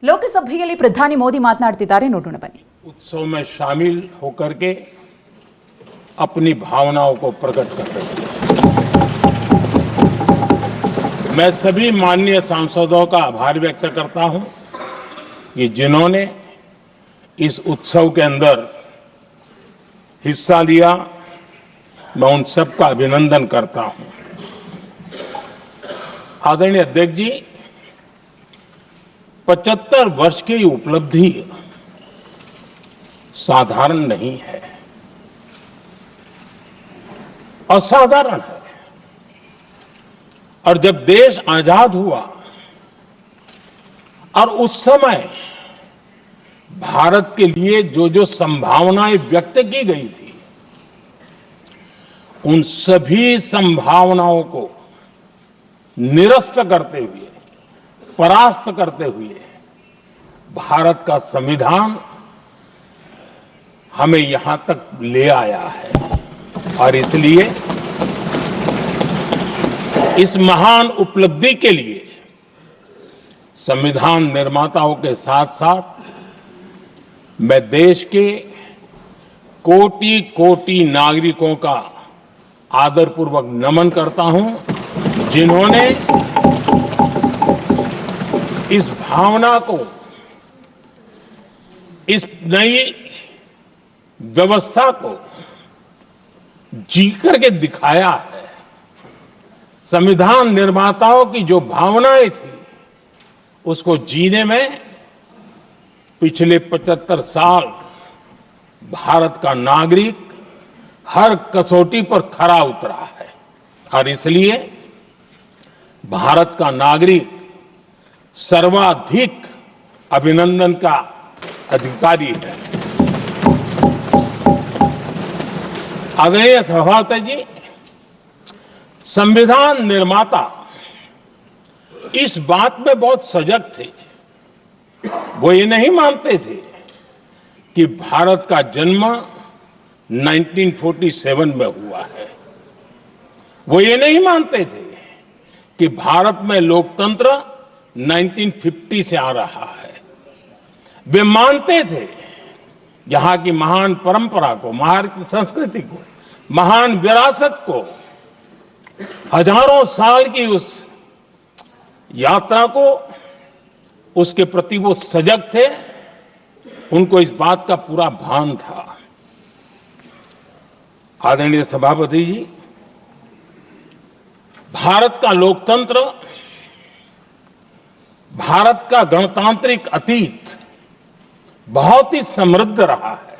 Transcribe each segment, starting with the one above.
ಲೋಕಸಭೆಯಲ್ಲಿ ಪ್ರಧಾನಿ ಮೋದಿ ಮಾತನಾಡುತ್ತಿದ್ದಾರೆ, ನೋಡೋಣ ಬನ್ನಿ. उत्सव में शामिल होकर के अपनी भावनाओं को प्रकट कर रहे हैं. मैं सभी माननीय सांसदों का आभार व्यक्त करता हूं कि जिन्होंने इस उत्सव के अंदर हिस्सा लिया. मैं उन सबका अभिनंदन करता हूं. आदरणीय अध्यक्ष जी, 75 वर्ष की उपलब्धि साधारण नहीं है, असाधारण है. और जब देश आजाद हुआ और उस समय भारत के लिए जो जो संभावनाएं व्यक्त की गई थी, उन सभी संभावनाओं को निरस्त करते हुए, परास्त करते हुए भारत का संविधान हमें यहां तक ले आया है. और इसलिए इस महान उपलब्धि के लिए संविधान निर्माताओं के साथ साथ मैं देश के कोटि कोटि नागरिकों का आदरपूर्वक नमन करता हूं, जिन्होंने इस भावना को, इस नई व्यवस्था को जी करके दिखाया है. संविधान निर्माताओं की जो भावनाएं थी, उसको जीने में पिछले 75 साल भारत का नागरिक हर कसौटी पर खरा उतरा है. और इसलिए भारत का नागरिक सर्वाधिक अभिनंदन का अधिकारी है. आदरणीय सभापति जी, संविधान निर्माता इस बात में बहुत सजग थे. वो ये नहीं मानते थे कि भारत का जन्म 1947 में हुआ है. वो ये नहीं मानते थे कि भारत में लोकतंत्र 1950 से आ रहा है. वे मानते थे यहां की महान परंपरा को, महान संस्कृति को, महान विरासत को, हजारों साल की उस यात्रा को, उसके प्रति वो सजग थे. उनको इस बात का पूरा भान था. आदरणीय सभापति जी, भारत का लोकतंत्र, भारत का गणतांत्रिक अतीत बहुत ही समृद्ध रहा है,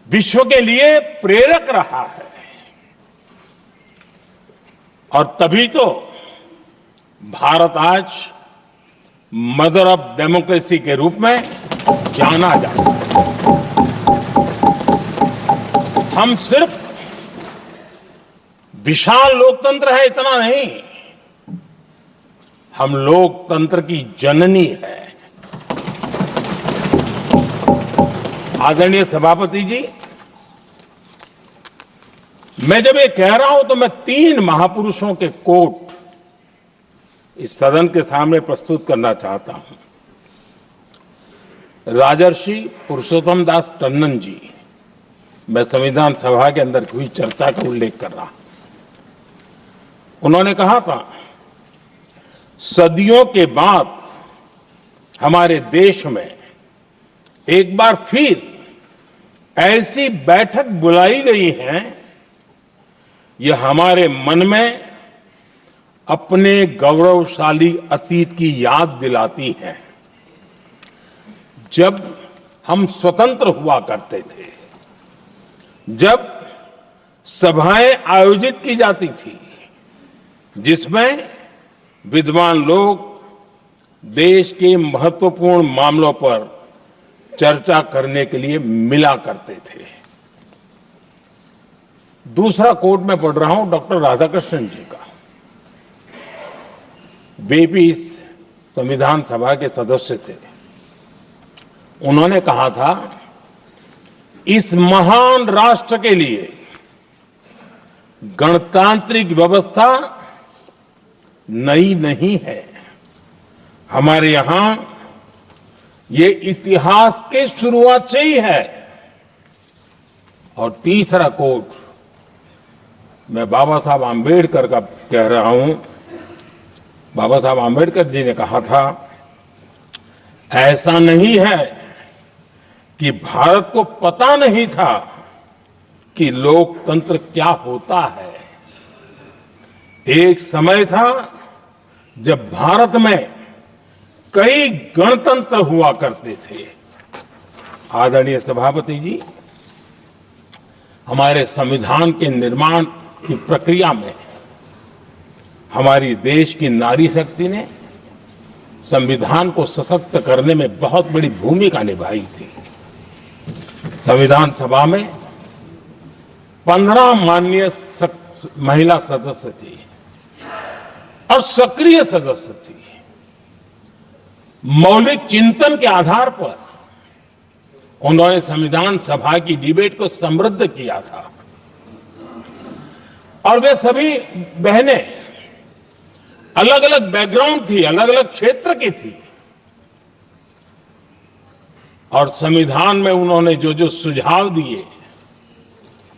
विश्व के लिए प्रेरक रहा है. और तभी तो भारत आज मदर ऑफ डेमोक्रेसी के रूप में जाना जाता है. हम सिर्फ विशाल लोकतंत्र है इतना नहीं, हम लोकतंत्र की जननी है. आदरणीय सभापति जी, मैं जब ये कह रहा हूं तो मैं 3 महापुरुषों के कोट इस सदन के सामने प्रस्तुत करना चाहता हूं. राजर्षि पुरुषोत्तम दास टंडन जी, मैं संविधान सभा के अंदर हुई चर्चा का उल्लेख कर रहा हूं. उन्होंने कहा था, सदियों के बाद हमारे देश में एक बार फिर ऐसी बैठक बुलाई गई है, यह हमारे मन में अपने गौरवशाली अतीत की याद दिलाती है. जब हम स्वतंत्र हुआ करते थे, जब सभाएं आयोजित की जाती थी, जिसमें विद्वान लोग देश के महत्वपूर्ण मामलों पर चर्चा करने के लिए मिला करते थे. दूसरा कोट मैं पढ़ रहा हूं डॉक्टर राधाकृष्णन जी का. वे भी इस संविधान सभा के सदस्य थे. उन्होंने कहा था, इस महान राष्ट्र के लिए गणतांत्रिक व्यवस्था नई नहीं है, हमारे यहां ये इतिहास के शुरुआत से ही है। और तीसरा कोट मैं बाबा साहब आम्बेडकर का कह रहा हूं। बाबा साहब आम्बेडकर जी ने कहा था, ऐसा नहीं है कि भारत को पता नहीं था कि लोकतंत्र क्या होता है। एक समय था जब भारत में कई गणतंत्र हुआ करते थे। आदरणीय सभापति जी, हमारे संविधान के निर्माण की प्रक्रिया में हमारी देश की नारी शक्ति ने संविधान को सशक्त करने में बहुत बड़ी भूमिका निभाई थी। संविधान सभा में 15 माननीय महिला सदस्य थी और सक्रिय सदस्य थी। मौलिक चिंतन के आधार पर उन्होंने संविधान सभा की डिबेट को समृद्ध किया था। और वे सभी बहनें अलग अलग बैकग्राउंड थी, अलग अलग क्षेत्र की थी। और संविधान में उन्होंने जो जो सुझाव दिए,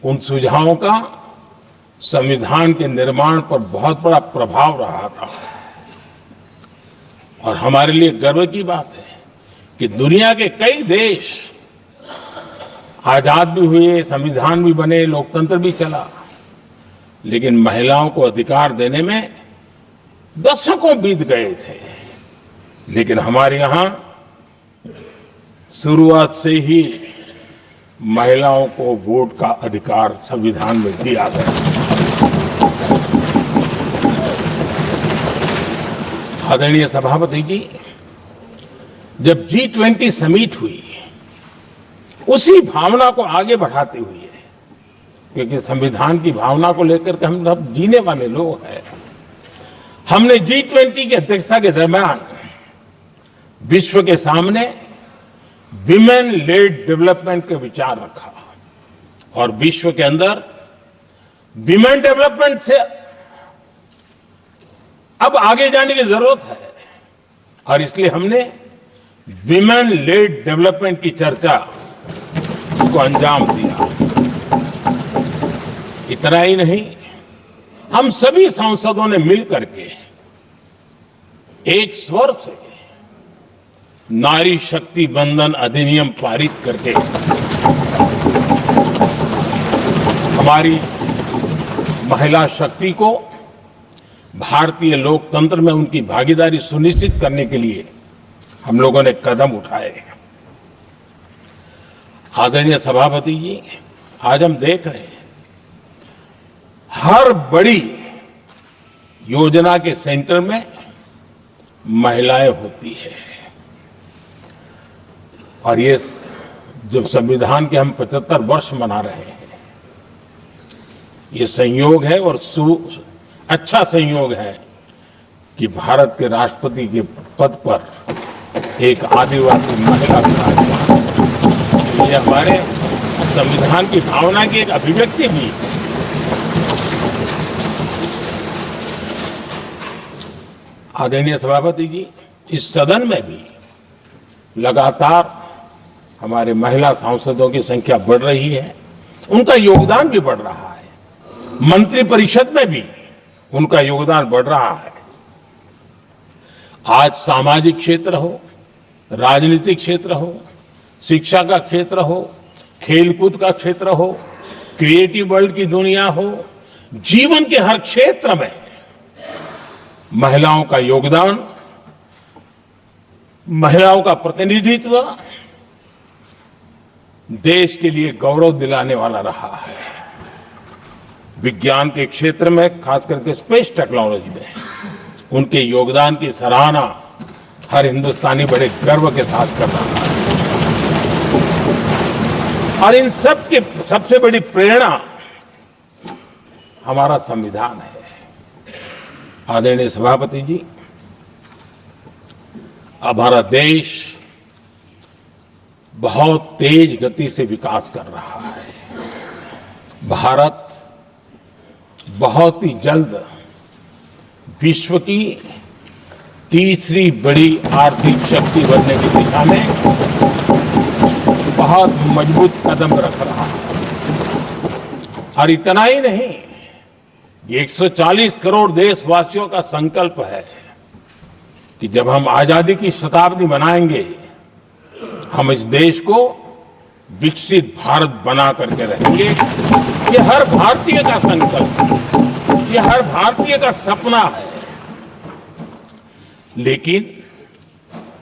उन सुझावों का संविधान के निर्माण पर बहुत बड़ा प्रभाव रहा था। और हमारे लिए गर्व की बात है कि दुनिया के कई देश आजाद भी हुए, संविधान भी बने, लोकतंत्र भी चला, लेकिन महिलाओं को अधिकार देने में दशकों बीत गए थे। लेकिन हमारे यहां शुरुआत से ही महिलाओं को वोट का अधिकार संविधान में दिया गया। आदरणीय सभापति जी, जब G20 समिट हुई, उसी भावना को आगे बढ़ाते हुए, क्योंकि संविधान की भावना को लेकर के हम सब जीने वाले लोग हैं, हमने G20 की अध्यक्षता के दरमियान विश्व के सामने विमेन लेड डेवलपमेंट के विचार रखा। और विश्व के अंदर विमेन डेवलपमेंट से अब आगे जाने की जरूरत है। और इसलिए हमने विमेन लेड डेवलपमेंट की चर्चा को अंजाम दिया। इतना ही नहीं, हम सभी सांसदों ने मिलकर के एक स्वर से नारी शक्ति बंधन अधिनियम पारित करके हमारी महिला शक्ति को भारतीय लोकतंत्र में उनकी भागीदारी सुनिश्चित करने के लिए हम लोगों ने कदम उठाए। आदरणीय सभापति जी, आज हम देख रहे हैं हर बड़ी योजना के सेंटर में महिलाएं होती है। और ये जब संविधान के हम 75 वर्ष मना रहे हैं, ये संयोग है और अच्छा संयोग है कि भारत के राष्ट्रपति के पद पर एक आदिवासी महिला विराजमान। ये हमारे संविधान की भावना की एक अभिव्यक्ति भी है। आदरणीय सभापति जी, इस सदन में भी लगातार हमारे महिला सांसदों की संख्या बढ़ रही है, उनका योगदान भी बढ़ रहा है। मंत्रिपरिषद में भी उनका योगदान बढ़ रहा है। आज सामाजिक क्षेत्र हो, राजनीतिक क्षेत्र हो, शिक्षा का क्षेत्र हो, खेलकूद का क्षेत्र हो, क्रिएटिव वर्ल्ड की दुनिया हो, जीवन के हर क्षेत्र में महिलाओं का योगदान, महिलाओं का प्रतिनिधित्व देश के लिए गौरव दिलाने वाला रहा है। विज्ञान के क्षेत्र में, खास करके स्पेस टेक्नोलॉजी में उनके योगदान की सराहना हर हिंदुस्तानी बड़े गर्व के साथ कर रहा है। और इन सब की सबसे बड़ी प्रेरणा हमारा संविधान है। आदरणीय सभापति जी, हमारा देश बहुत तेज गति से विकास कर रहा है। भारत बहुत ही जल्द विश्व की तीसरी बड़ी आर्थिक शक्ति बनने की दिशा में बहुत मजबूत कदम रख रहा है। और इतना ही नहीं, ये 140 करोड़ देशवासियों का संकल्प है कि जब हम आजादी की शताब्दी मनाएंगे, हम इस देश को विकसित भारत बना करके रहेंगे। ये हर भारतीय का संकल्प है, ये हर भारतीय का सपना है। लेकिन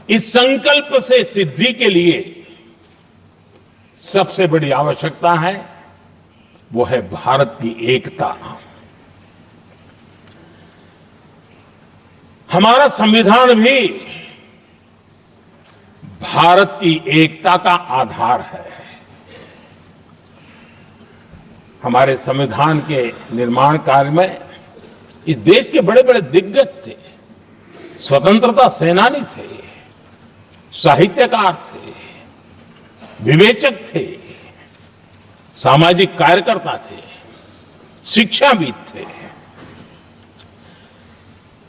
इस संकल्प से सिद्धि के लिए सबसे बड़ी आवश्यकता है, वो है भारत की एकता। हमारा संविधान भी भारत की एकता का आधार है। हमारे संविधान के निर्माण कार्य में इस देश के बड़े बड़े दिग्गज थे, स्वतंत्रता सेनानी थे, साहित्यकार थे, विवेचक थे, सामाजिक कार्यकर्ता थे, शिक्षाविद थे,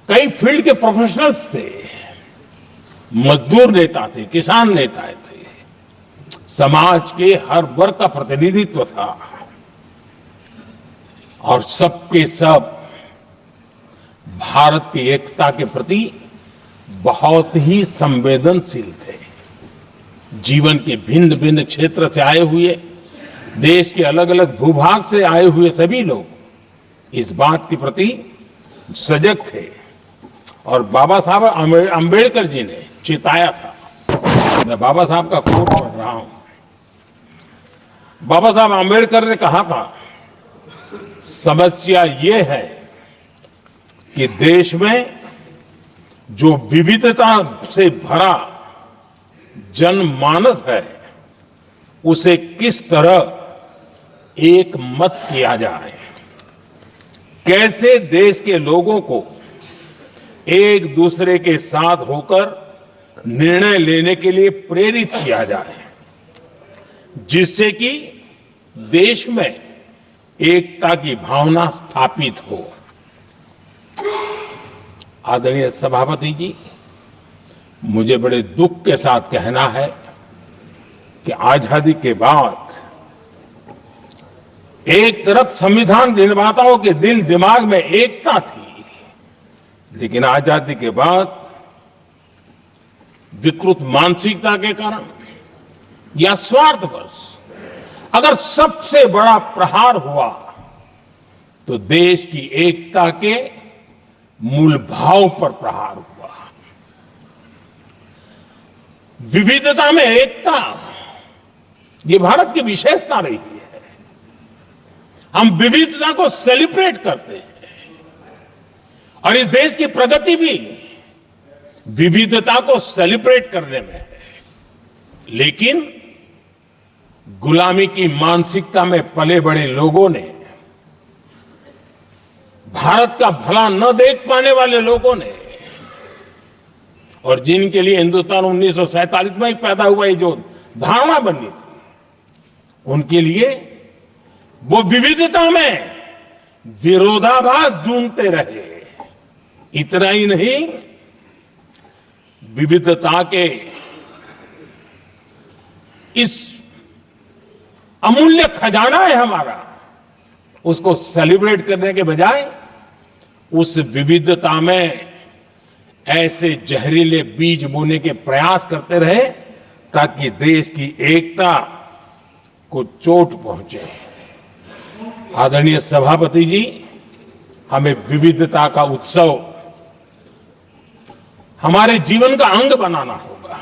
कई फील्ड के प्रोफेशनल्स थे, मजदूर नेता थे, किसान नेता थे, समाज के हर वर्ग का प्रतिनिधित्व था और सबके सब भारत की एकता के प्रति बहुत ही संवेदनशील थे। जीवन के भिन्न भिन्न क्षेत्र से आए हुए, देश के अलग अलग भूभाग से आए हुए सभी लोग इस बात के प्रति सजग थे और बाबा साहब अंबेडकर जी ने चिताया था। मैं बाबा साहब का कोट पढ़ रहा हूं। बाबा साहब अंबेडकर ने कहा था, समस्या ये है कि देश में जो विविधता से भरा जनमानस है, उसे किस तरह एक मत किया जाए, कैसे देश के लोगों को एक दूसरे के साथ होकर निर्णय लेने के लिए प्रेरित किया जाए, जिससे कि देश में एकता की भावना स्थापित हो। आदरणीय सभापति जी, मुझे बड़े दुख के साथ कहना है कि आजादी के बाद एक तरफ संविधान निर्माताओं के दिल दिमाग में एकता थी, लेकिन आजादी के बाद विकृत मानसिकता के कारण या स्वार्थवश अगर सबसे बड़ा प्रहार हुआ तो देश की एकता के मूल भाव पर प्रहार हुआ। विविधता में एकता, ये भारत की विशेषता रही है। हम विविधता को सेलिब्रेट करते हैं और इस देश की प्रगति भी विविधता को सेलिब्रेट करने में है। लेकिन गुलामी की मानसिकता में पले बड़े लोगों ने, भारत का भला न देख पाने वाले लोगों ने, और जिनके लिए हिंदुस्तान 1947 में ही पैदा हुआ ये जो धारणा बनी थी, उनके लिए वो विविधता में विरोधाभास ढूंढते रहे। इतना ही नहीं, विविधता के इस अमूल्य खजाना है हमारा, उसको सेलिब्रेट करने के बजाय उस विविधता में ऐसे जहरीले बीज बोने के प्रयास करते रहे ताकि देश की एकता को चोट पहुंचे। आदरणीय सभापति जी, हमें विविधता का उत्सव हमारे जीवन का अंग बनाना होगा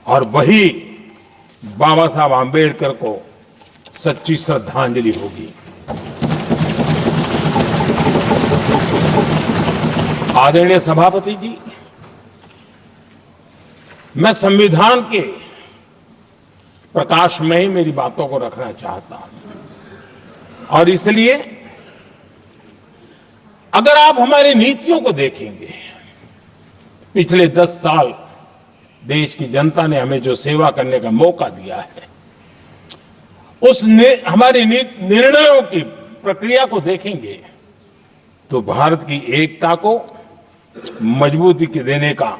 और वही बाबा साहब आंबेडकर को सच्ची श्रद्धांजलि होगी। आदरणीय सभापति जी, मैं संविधान के प्रकाश में ही मेरी बातों को रखना चाहता हूं और इसलिए अगर आप हमारी नीतियों को देखेंगे, पिछले 10 साल देश की जनता ने हमें जो सेवा करने का मौका दिया है, हमारी निर्णयों की प्रक्रिया को देखेंगे तो भारत की एकता को मजबूती के देने का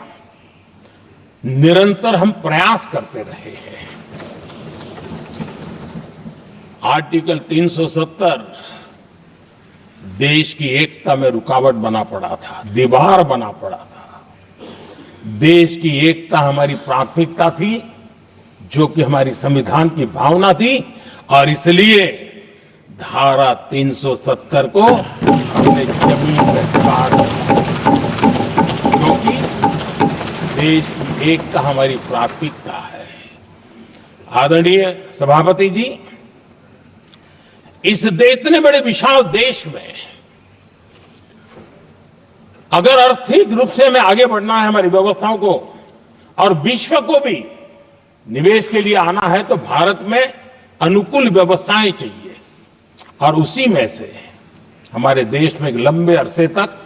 निरंतर हम प्रयास करते रहे हैं। आर्टिकल 370 देश की एकता में रुकावट बना पड़ा था, दीवार बना पड़ा था। देश की एकता हमारी प्राथमिकता थी, जो कि हमारी संविधान की भावना थी, और इसलिए धारा 370 को हमने जमीन पर काट दिया, क्योंकि देश की एकता हमारी प्राथमिकता है। आदरणीय सभापति जी, इस इतने बड़े विशाल देश में अगर आर्थिक रूप से हमें आगे बढ़ना है, हमारी व्यवस्थाओं को और विश्व को भी निवेश के लिए आना है, तो भारत में अनुकूल व्यवस्थाएं चाहिए। और उसी में से हमारे देश में एक लंबे अरसे तक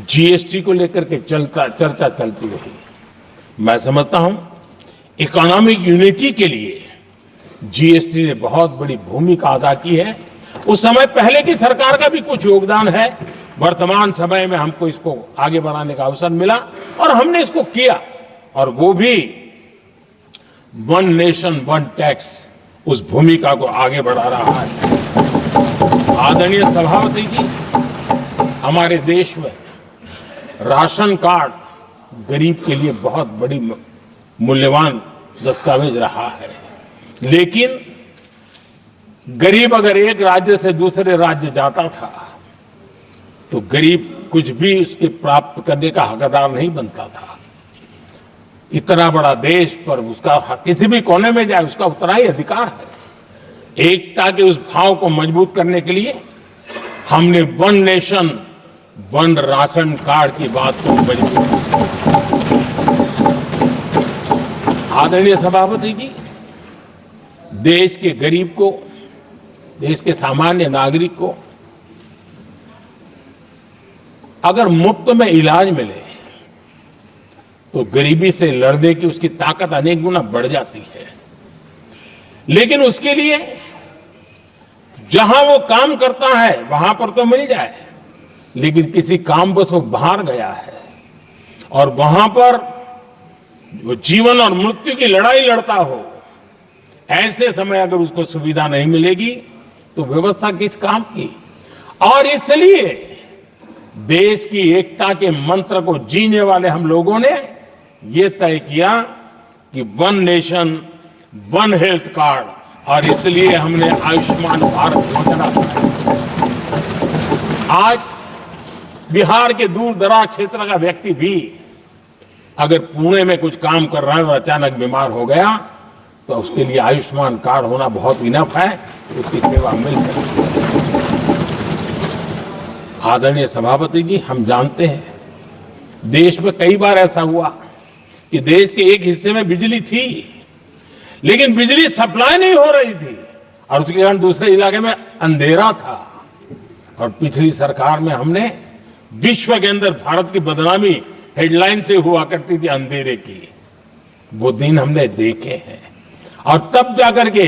जीएसटी को लेकर के चर्चा चलती रही। मैं समझता हूं इकोनॉमिक यूनिटी के लिए जीएसटी ने बहुत बड़ी भूमिका अदा की है। उस समय पहले की सरकार का भी कुछ योगदान है। वर्तमान समय में हमको इसको आगे बढ़ाने का अवसर मिला और हमने इसको किया, और वो भी वन नेशन वन टैक्स उस भूमिका को आगे बढ़ा रहा है। आदरणीय सभापति जी, हमारे देश में राशन कार्ड गरीब के लिए बहुत बड़ी मूल्यवान दस्तावेज रहा है, लेकिन गरीब अगर एक राज्य से दूसरे राज्य जाता था तो गरीब कुछ भी उसके प्राप्त करने का हकदार नहीं बनता था। इतना बड़ा देश पर उसका किसी भी कोने में जाए उसका उतना ही अधिकार है। एकता के उस भाव को मजबूत करने के लिए हमने one nation one ration card की बात को मजबूत किया। आदरणीय सभापति जी, देश के गरीब को, देश के सामान्य नागरिक को अगर मुफ्त में इलाज मिले तो गरीबी से लड़ने की उसकी ताकत अनेक गुना बढ़ जाती है। लेकिन उसके लिए जहां वो काम करता है वहां पर तो मिल जाए, लेकिन किसी काम बस वो बाहर गया है और वहां पर वो जीवन और मृत्यु की लड़ाई लड़ता हो, ऐसे समय अगर उसको सुविधा नहीं मिलेगी तो व्यवस्था किस काम की। और इसलिए देश की एकता के मंत्र को जीने वाले हम लोगों ने ये तय किया कि one nation one health card, और इसलिए हमने आयुष्मान भारत योजना बनाई। आज बिहार के दूर दराज क्षेत्र का व्यक्ति भी अगर पुणे में कुछ काम कर रहा है और अचानक बीमार हो गया तो उसके लिए आयुष्मान कार्ड होना बहुत इनफ है, उसकी सेवा मिल सकती है। आदरणीय सभापति जी, हम जानते हैं देश में कई बार ऐसा हुआ कि देश के एक हिस्से में बिजली थी लेकिन बिजली सप्लाई नहीं हो रही थी और उसके कारण दूसरे इलाके में अंधेरा था। और पिछली सरकार में हमने विश्व के अंदर भारत की बदनामी हेडलाइन से हुआ करती थी अंधेरे की, वो दिन हमने देखे हैं। और तब जाकर के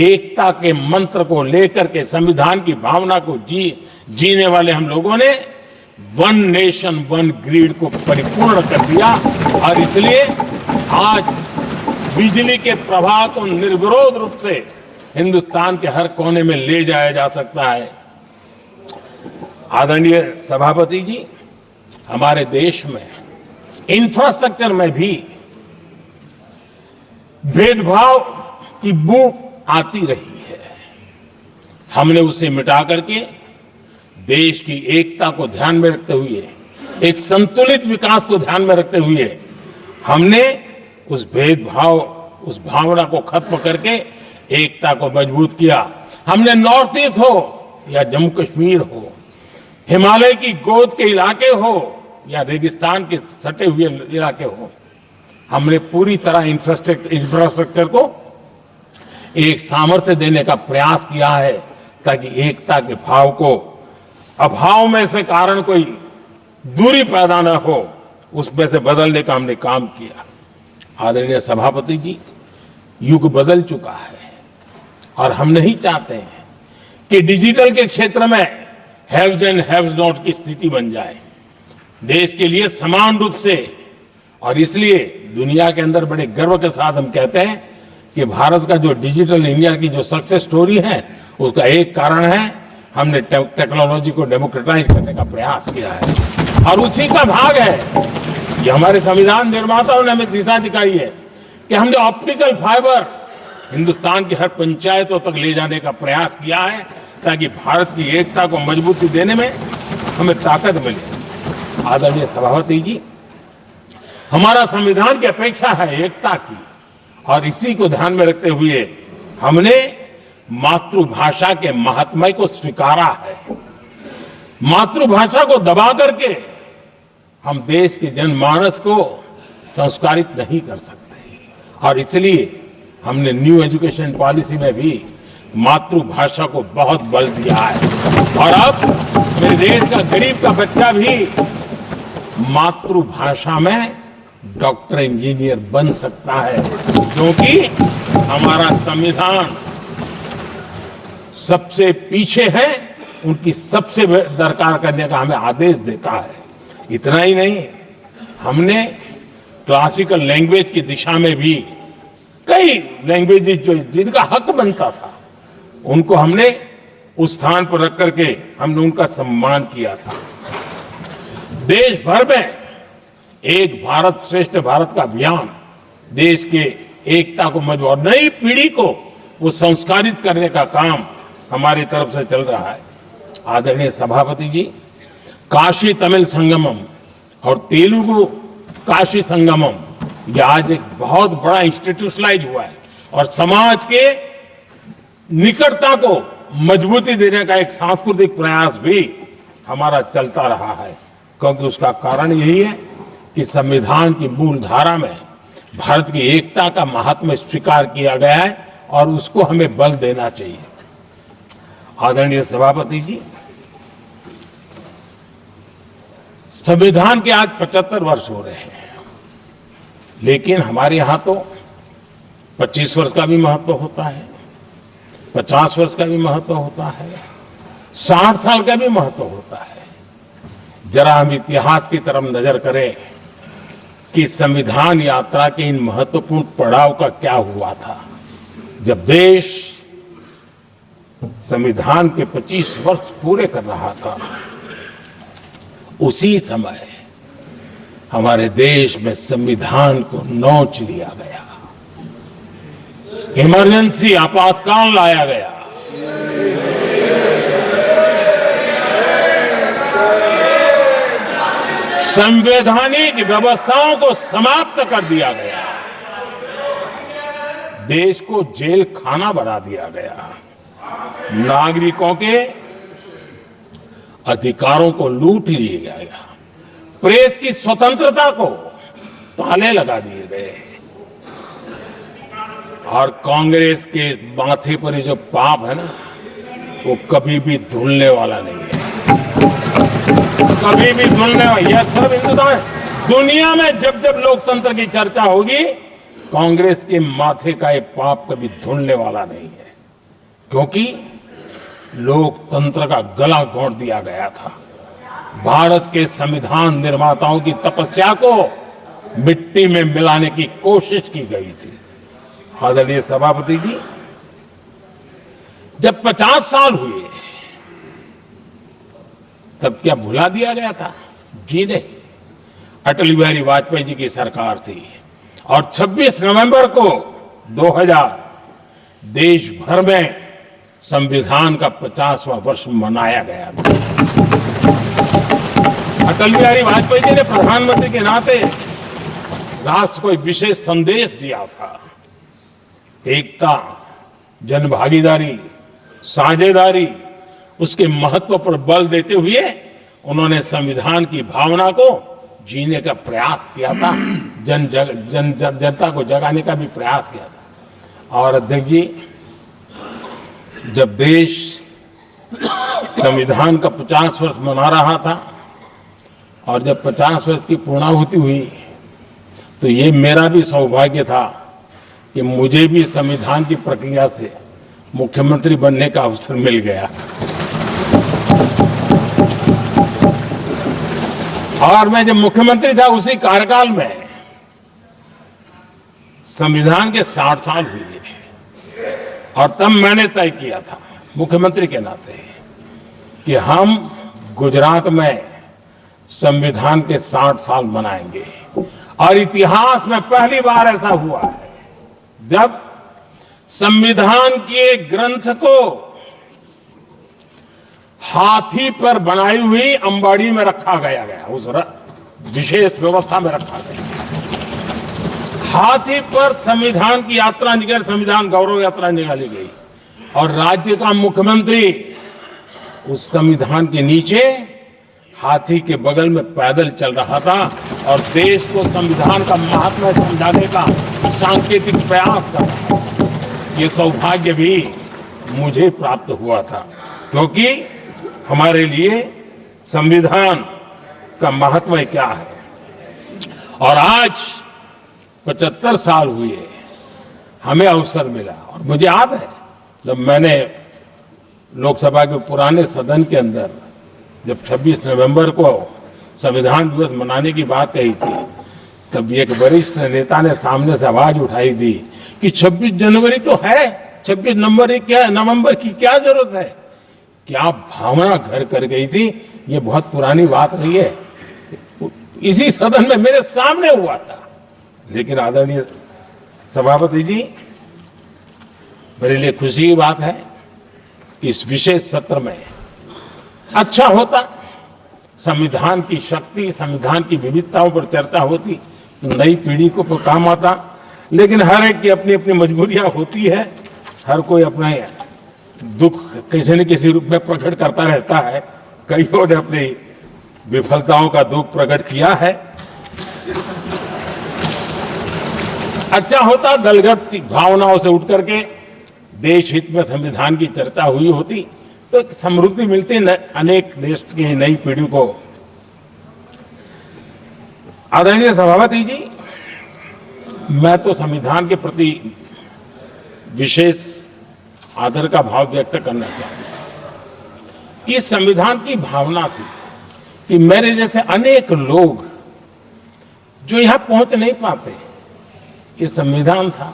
एकता के मंत्र को लेकर के संविधान की भावना को जीने वाले हम लोगों ने वन नेशन वन ग्रिड को परिपूर्ण कर दिया, और इसलिए आज बिजली के प्रवाह को निर्विरोध रूप से हिंदुस्तान के हर कोने में ले जाया जा सकता है। आदरणीय सभापति जी, हमारे देश में इंफ्रास्ट्रक्चर में भी भेदभाव की बू आती रही है। हमने उसे मिटा करके देश की एकता को ध्यान में रखते हुए, एक संतुलित विकास को ध्यान में रखते हुए हमने उस भेदभाव, उस भावना को खत्म करके एकता को मजबूत किया। हमने नॉर्थ ईस्ट हो या जम्मू कश्मीर हो, हिमालय की गोद के इलाके हो या रेगिस्तान के सटे हुए इलाके हो, हमने पूरी तरह इंफ्रास्ट्रक्चर को एक सामर्थ्य देने का प्रयास किया है ताकि एकता के भाव को अभाव में से कारण कोई दूरी पैदा न हो, उसमें से बदलने का हमने काम किया। आदरणीय सभापति जी, युग बदल चुका है और हम नहीं चाहते हैं कि डिजिटल के क्षेत्र में हैव्स एंड हैव्स नॉट की स्थिति बन जाए। देश के लिए समान रूप से, और इसलिए दुनिया के अंदर बड़े गर्व के साथ हम कहते हैं कि भारत का जो डिजिटल इंडिया की जो सक्सेस स्टोरी है, उसका एक कारण है हमने टेक्नोलॉजी को डेमोक्रेटाइज करने का प्रयास किया है। और उसी का भाग है ये हमारे संविधान निर्माताओं ने हमें दिशा दिखाई है कि हमने ऑप्टिकल फाइबर हिंदुस्तान की हर पंचायतों तक ले जाने का प्रयास किया है, ताकि भारत की एकता को मजबूती देने में हमें ताकत मिले। आदरणीय सभापति जी, हमारा संविधान की अपेक्षा है एकता की, और इसी को ध्यान में रखते हुए हमने मातृभाषा के महात्म्य को स्वीकारा है। मातृभाषा को दबा करके हम देश के जनमानस को संस्कारित नहीं कर सकते, और इसलिए हमने न्यू एजुकेशन पॉलिसी में भी मातृभाषा को बहुत बल दिया है। और अब मेरे देश का गरीब का बच्चा भी मातृभाषा में डॉक्टर इंजीनियर बन सकता है, क्योंकि हमारा संविधान सबसे पीछे है, उनकी सबसे दरकार करने का हमें आदेश देता है। इतना ही नहीं, हमने क्लासिकल लैंग्वेज की दिशा में भी कई लैंग्वेजेस जो जिनका हक बनता था, उनको हमने उस स्थान पर रख करके हमने उनका सम्मान किया था। देश भर में एक भारत श्रेष्ठ भारत का अभियान देश के एकता को मजबूत और नई पीढ़ी को वो संस्कारित करने का काम हमारी तरफ से चल रहा है। आदरणीय सभापति जी, काशी तमिल संगमम और तेलुगु काशी संगमम ये आज एक बहुत बड़ा इंस्टीट्यूशनलाइज हुआ है, और समाज के निकटता को मजबूती देने का एक सांस्कृतिक प्रयास भी हमारा चलता रहा है, क्योंकि उसका कारण यही है कि संविधान की मूल धारा में भारत की एकता का महात्म्य स्वीकार किया गया है, और उसको हमें बल देना चाहिए। आदरणीय सभापति जी, संविधान के आज 75 वर्ष हो रहे हैं, लेकिन हमारे यहां तो 25 वर्ष का भी महत्व होता है, 50 वर्ष का भी महत्व होता है, 60 साल का भी महत्व होता है। जरा हम इतिहास की तरफ नजर करें कि संविधान यात्रा के इन महत्वपूर्ण पड़ाव का क्या हुआ था। जब देश संविधान के 25 वर्ष पूरे कर रहा था, उसी समय हमारे देश में संविधान को नोच लिया गया, इमरजेंसी आपातकाल लाया गया, संवैधानिक व्यवस्थाओं को समाप्त कर दिया गया, देश को जेल खाना बना दिया गया, नागरिकों के अधिकारों को लूट लिया गया, प्रेस की स्वतंत्रता को ताले लगा दिए गए, और कांग्रेस के माथे पर ये जो पाप है ना, वो कभी भी धुलने वाला नहीं है, कभी भी धुलने वाला। यह सिर्फ हिंदुस्तान, दुनिया में जब जब लोकतंत्र की चर्चा होगी, कांग्रेस के माथे का ये पाप कभी धुलने वाला नहीं है, क्योंकि लोकतंत्र का गला घोंट दिया गया था। भारत के संविधान निर्माताओं की तपस्या को मिट्टी में मिलाने की कोशिश की गई थी। आदरणीय सभापति जी, जब 50 साल हुए तब क्या भुला दिया गया था? जी नहीं, अटल बिहारी वाजपेयी जी की सरकार थी, और 26 नवंबर को 2000 देश भर में संविधान का 50वां वर्ष मनाया गया था। अटल बिहारी वाजपेयी जी ने प्रधानमंत्री के नाते राष्ट्र को एक विशेष संदेश दिया था। एकता, जनभागीदारी, साझेदारी, उसके महत्व पर बल देते हुए उन्होंने संविधान की भावना को जीने का प्रयास किया था, जनता को जगाने का भी प्रयास किया था। और अध्यक्ष जी, जब देश संविधान का 50 वर्ष मना रहा था, और जब 50 वर्ष की पूर्णाहुति हुई, तो ये मेरा भी सौभाग्य था कि मुझे भी संविधान की प्रक्रिया से मुख्यमंत्री बनने का अवसर मिल गया। और मैं जब मुख्यमंत्री था उसी कार्यकाल में संविधान के 60 साल हुए और तब मैंने तय किया था मुख्यमंत्री के नाते कि हम गुजरात में संविधान के 60 साल मनाएंगे। और इतिहास में पहली बार ऐसा हुआ है जब संविधान के ग्रंथ को हाथी पर बनाई हुई अंबाड़ी में रखा गया उस विशेष व्यवस्था में रखा गया। हाथी पर संविधान की यात्रा निकल, संविधान गौरव यात्रा निकाली गई और राज्य का मुख्यमंत्री उस संविधान के नीचे हाथी के बगल में पैदल चल रहा था और देश को संविधान का महात्मा समझाने का सांकेतिक प्रयास कर रहा था। ये सौभाग्य भी मुझे प्राप्त हुआ था क्योंकि हमारे लिए संविधान का महत्व क्या है। और आज 75 साल हुए हमें अवसर मिला और मुझे याद है जब मैंने लोकसभा के पुराने सदन के अंदर जब 26 नवंबर को संविधान दिवस मनाने की बात कही थी तब एक वरिष्ठ नेता ने सामने से आवाज उठाई थी कि 26 जनवरी तो है, 26 नवंबर की क्या जरूरत है। क्या भावना घर कर गई थी। ये बहुत पुरानी बात रही है, इसी सदन में मेरे सामने हुआ था। लेकिन आदरणीय सभापति जी, मेरे लिए खुशी की बात है कि इस विशेष सत्र में अच्छा होता, संविधान की शक्ति, संविधान की विविधताओं पर चर्चा होती, नई पीढ़ी को काम आता। लेकिन हर एक की अपनी अपनी मजबूरियां होती है, हर कोई अपना दुख किसी न किसी रूप में प्रकट करता रहता है। कईयों ने अपनी विफलताओं का दुख प्रकट किया है। अच्छा होता दलगत भावनाओं से उठ करके देश हित में संविधान की चर्चा हुई होती तो एक समृद्धि मिलती अनेक देश की नई पीढ़ी को। आदरणीय सभापति जी, मैं तो संविधान के प्रति विशेष आदर का भाव व्यक्त करना चाहता हूं कि संविधान की भावना थी कि मेरे जैसे अनेक लोग जो यहां पहुंच नहीं पाते, ये संविधान था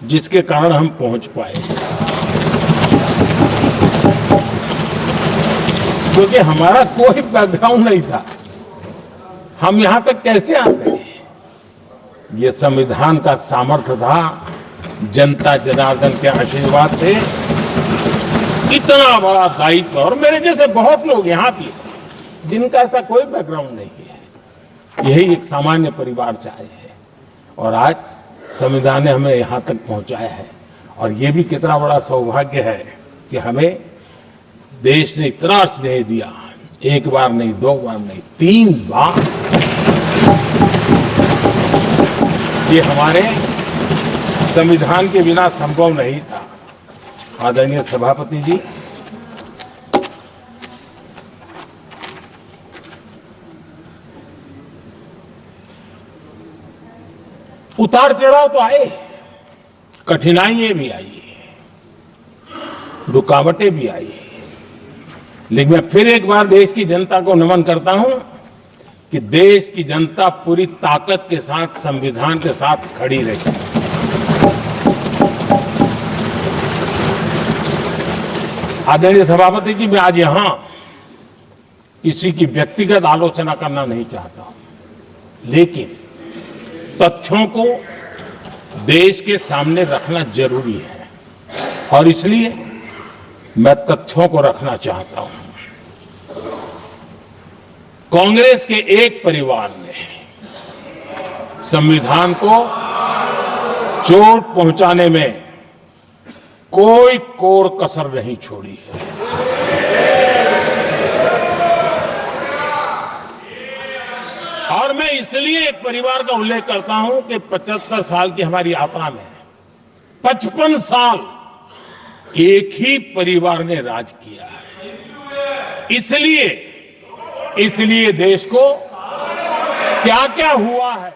जिसके कारण हम पहुंच पाए। क्योंकि हमारा कोई बैकग्राउंड नहीं था, हम यहां तक कैसे आते। ये संविधान का सामर्थ्य था, जनता जनार्दन के आशीर्वाद थे। इतना बड़ा दायित्व और मेरे जैसे बहुत लोग यहां भी जिनका ऐसा कोई बैकग्राउंड नहीं है, यही एक सामान्य परिवार से आए हैं और आज संविधान ने हमें यहां तक पहुंचाया है। और ये भी कितना बड़ा सौभाग्य है कि हमें देश ने इतना स्नेह दिया, एक बार नहीं, 2 बार नहीं, 3 बार। ये हमारे संविधान के बिना संभव नहीं था। आदरणीय सभापति जी, उतार चढ़ाव तो आए, कठिनाइयां भी आई, रुकावटें भी आई, लेकिन मैं फिर एक बार देश की जनता को नमन करता हूं कि देश की जनता पूरी ताकत के साथ संविधान के साथ खड़ी रही। आदरणीय सभापति जी, मैं आज यहां किसी की व्यक्तिगत आलोचना करना नहीं चाहता हूं, लेकिन तथ्यों को देश के सामने रखना जरूरी है और इसलिए मैं तथ्यों को रखना चाहता हूं। कांग्रेस के एक परिवार ने संविधान को चोट पहुंचाने में कोई कोर कसर नहीं छोड़ी है। और मैं इसलिए एक परिवार का उल्लेख करता हूं कि 75 साल की हमारी यात्रा में 55 साल एक ही परिवार ने राज किया है। इसलिए देश को क्या क्या हुआ है